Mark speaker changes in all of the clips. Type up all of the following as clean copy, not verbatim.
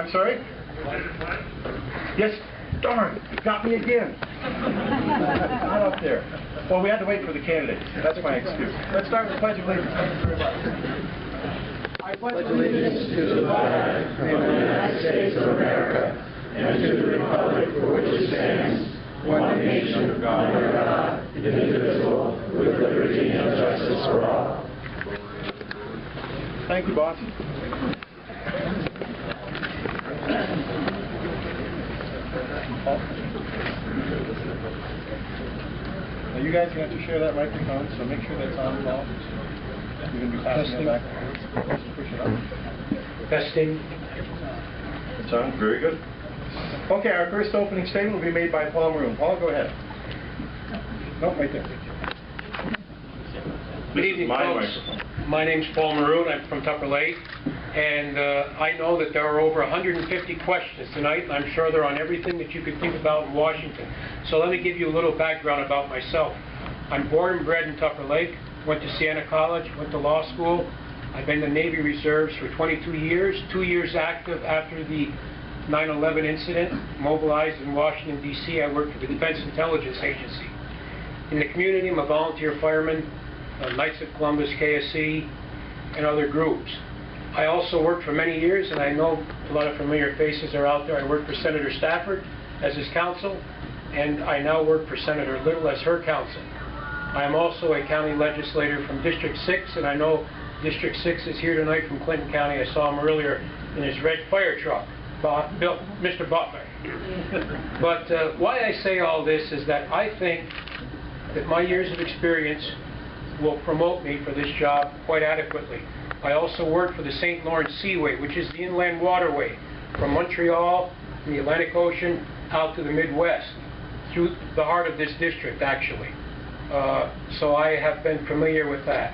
Speaker 1: I'm sorry? Yes, darn, got me again. Not up there. Well, we had to wait for the candidates. That's my excuse. Let's start with the Pledge of Allegiance. Thank you very much. I pledge allegiance to the flag of the United States of America and to the republic for which it stands, one nation, under God, indivisible, with liberty and justice for all. Thank you, boss. Now you guys have to share that microphone, so make sure that's on, Paul. You're going to be passing it back. Push it up.
Speaker 2: Testing.
Speaker 1: It's on. Very good. Okay, our first opening statement will be made by Paul Maroon. Paul, go ahead. Nope, right there.
Speaker 2: Good evening, folks. My name's Paul Maroon. I'm from Tupper Lake. And I know that there are over 150 questions tonight, and I'm sure they're on everything that you could think about in Washington. So let me give you a little background about myself. I'm born and bred in Tupper Lake, went to Siena College, went to law school. I've been in the Navy Reserves for 22 years, 2 years active after the 9/11 incident, mobilized in Washington, D.C. I worked for the Defense Intelligence Agency. In the community, I'm a volunteer fireman, Knights of Columbus, KSC, and other groups. I also worked for many years, and I know a lot of familiar faces are out there. I worked for Senator Stafford as his counsel, and I now work for Senator Little as her counsel. I am also a county legislator from District 6, and I know District 6 is here tonight from Clinton County. I saw him earlier in his red fire truck, Mr. Butler. But why I say all this is that I think that my years of experience will promote me for this job quite adequately. I also work for the St. Lawrence Seaway, which is the inland waterway from Montreal, from the Atlantic Ocean, out to the Midwest, through the heart of this district, actually. So I have been familiar with that.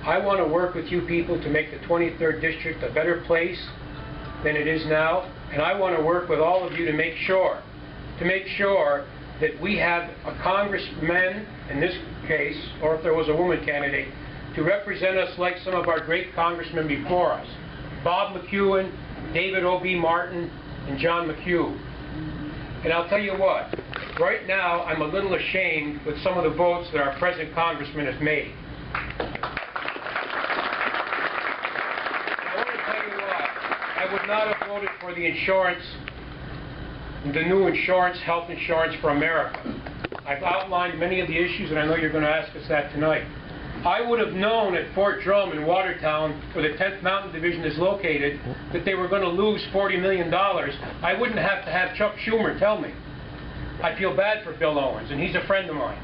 Speaker 2: I want to work with you people to make the 23rd District a better place than it is now, and I want to work with all of you to make sure that we have a congressman, in this case, or if there was a woman candidate, to represent us like some of our great congressmen before us. Bob McEwen, David O.B. Martin, and John McHugh. And I'll tell you what, right now I'm a little ashamed with some of the votes that our present congressman has made. I want to tell you why. I would not have voted for the insurance, the new insurance, health insurance for America. I've outlined many of the issues, and I know you're going to ask us that tonight. I would have known at Fort Drum in Watertown, where the 10th Mountain Division is located, that they were going to lose $40 million. I wouldn't have to have Chuck Schumer tell me. I feel bad for Bill Owens, and he's a friend of mine.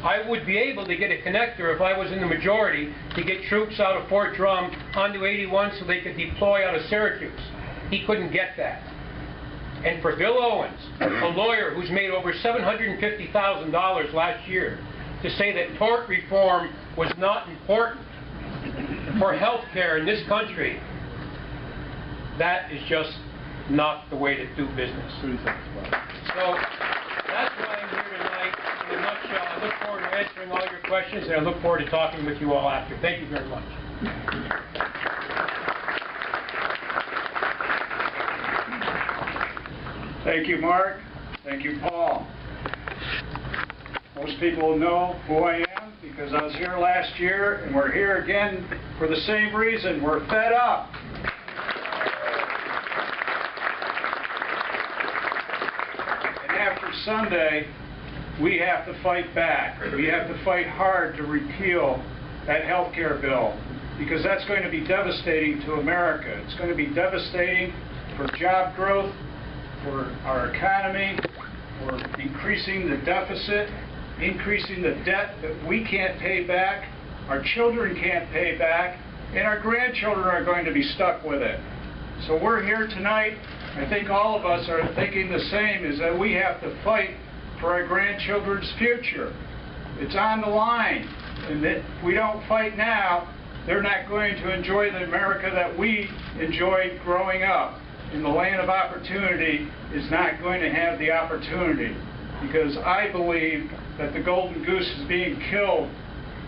Speaker 2: I would be able to get a connector if I was in the majority to get troops out of Fort Drum onto 81 so they could deploy out of Syracuse. He couldn't get that. And for Bill Owens, a lawyer who's made over $750,000 last year, to say that tort reform was not important for health care in this country, that is just not the way to do business. So that's why I'm here tonight. In a nutshell, I look forward to answering all your questions, and I look forward to talking with you all after. Thank you very much.
Speaker 3: Thank you, Mark. Thank you, Paul. Most people know who I am because I was here last year, and we're here again for the same reason. We're fed up. And after Sunday, we have to fight back. We have to fight hard to repeal that health care bill, because that's going to be devastating to America. It's going to be devastating for job growth, for our economy, for increasing the deficit, increasing the debt that we can't pay back, our children can't pay back, and our grandchildren are going to be stuck with it. So we're here tonight. I think all of us are thinking the same, is that we have to fight for our grandchildren's future. It's on the line, and that if we don't fight now, they're not going to enjoy the America that we enjoyed growing up. And the land of opportunity is not going to have the opportunity, because I believe that the golden goose is being killed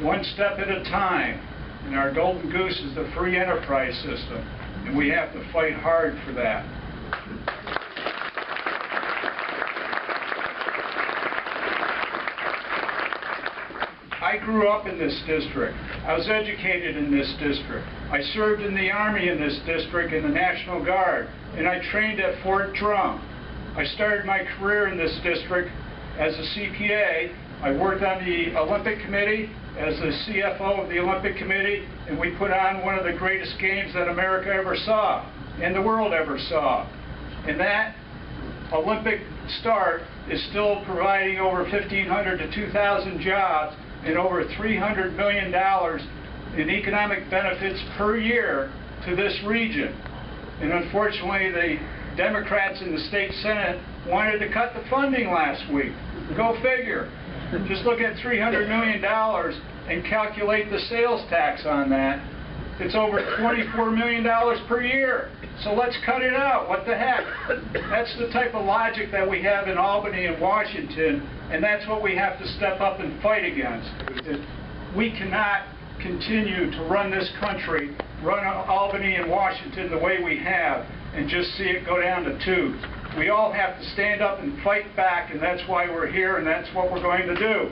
Speaker 3: one step at a time. And our golden goose is the free enterprise system. and we have to fight hard for that. I grew up in this district. I was educated in this district. I served in the Army in this district in the National Guard, and I trained at Fort Drum. I started my career in this district as a CPA. I worked on the Olympic Committee as the CFO of the Olympic Committee, and we put on one of the greatest games that America ever saw and the world ever saw. And that Olympic start is still providing over 1,500 to 2,000 jobs and over $300 million in economic benefits per year to this region. And unfortunately, the Democrats in the state Senate wanted to cut the funding last week. Go figure. Just look at $300 million and calculate the sales tax on that. It's over $24 million per year. So let's cut it out. What the heck? That's the type of logic that we have in Albany and Washington, and that's what we have to step up and fight against. We cannot continue to run this country, run Albany and Washington the way we have, and just see it go down the tubes. We all have to stand up and fight back, and that's why we're here, and that's what we're going to do.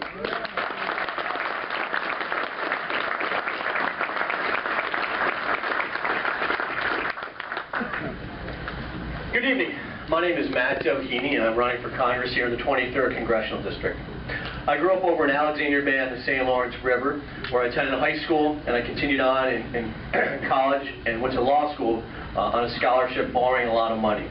Speaker 4: Good evening. My name is Matt Doheny, and I'm running for Congress here in the 23rd Congressional District. I grew up over in Alexandria Bay on the St. Lawrence River, where I attended high school, and I continued on in college and went to law school on a scholarship, borrowing a lot of money.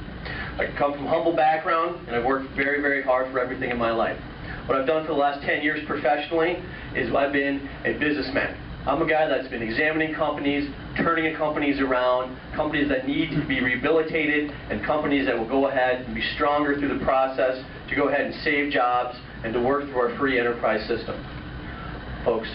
Speaker 4: I come from a humble background, and I've worked very, very hard for everything in my life. What I've done for the last 10 years professionally is I've been a businessman. I'm a guy that's been examining companies, turning companies around, companies that need to be rehabilitated, and companies that will go ahead and be stronger through the process to go ahead and save jobs and to work through our free enterprise system. Folks,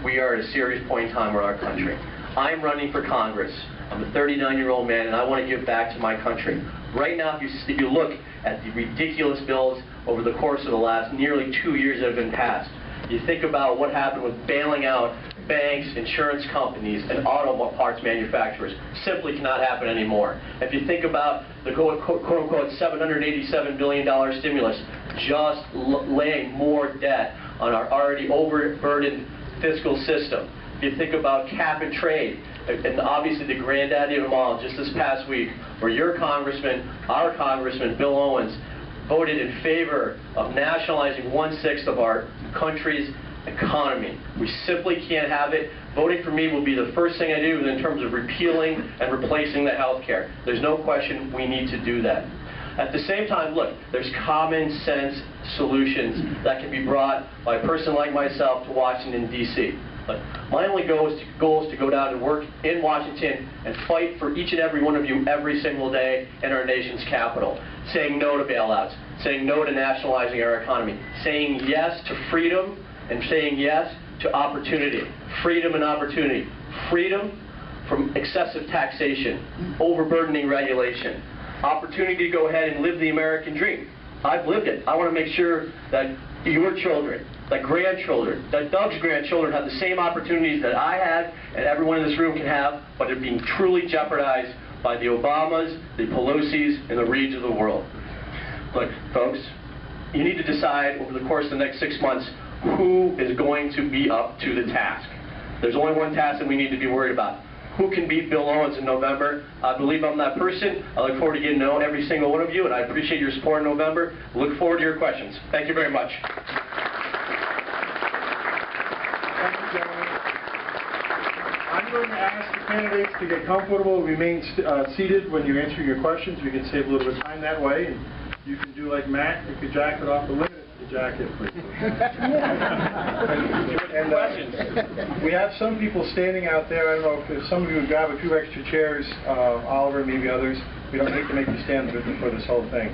Speaker 4: we are at a serious point in time in our country. I'm running for Congress. I'm a 39-year-old man, and I want to give back to my country. Right now, if you look at the ridiculous bills over the course of the last nearly 2 years that have been passed, you think about what happened with bailing out banks, insurance companies, and auto parts manufacturers. Simply cannot happen anymore. If you think about the quote-unquote $787 billion stimulus, just laying more debt on our already overburdened fiscal system. If you think about cap and trade, and obviously the granddaddy of them all, just this past week, where your congressman, our congressman, Bill Owens, voted in favor of nationalizing 1/6 of our country's economy. We simply can't have it. Voting for me will be the first thing I do in terms of repealing and replacing the health care. There's no question we need to do that. At the same time, look, there's common sense solutions that can be brought by a person like myself to Washington, D.C. But my only goal is to go down and work in Washington and fight for each and every one of you every single day in our nation's capital. Saying no to bailouts, saying no to nationalizing our economy, saying yes to freedom, and saying yes to opportunity. Freedom and opportunity. Freedom from excessive taxation, overburdening regulation. Opportunity to go ahead and live the American dream. I've lived it. I want to make sure that your children, that grandchildren, that Doug's grandchildren have the same opportunities that I had and everyone in this room can have, but they're being truly jeopardized by the Obamas, the Pelosi's, and the Reids of the world. Look, folks, you need to decide over the course of the next 6 months who is going to be up to the task. There's only one task that we need to be worried about. Who can beat Bill Owens in November? I believe I'm that person. I look forward to getting to know every single one of you, and I appreciate your support in November. Look forward to your questions. Thank you very much.
Speaker 5: Thank you, gentlemen. I'm going to ask the candidates to get comfortable, remain seated when you answer your questions. We can save a little bit of time that way, and you can do like Matt, take your jacket off the limit. Jacket, please. And we have some people standing out there. I don't know if some of you would grab a few extra chairs, Oliver, maybe others. We don't need to make you stand for this whole thing.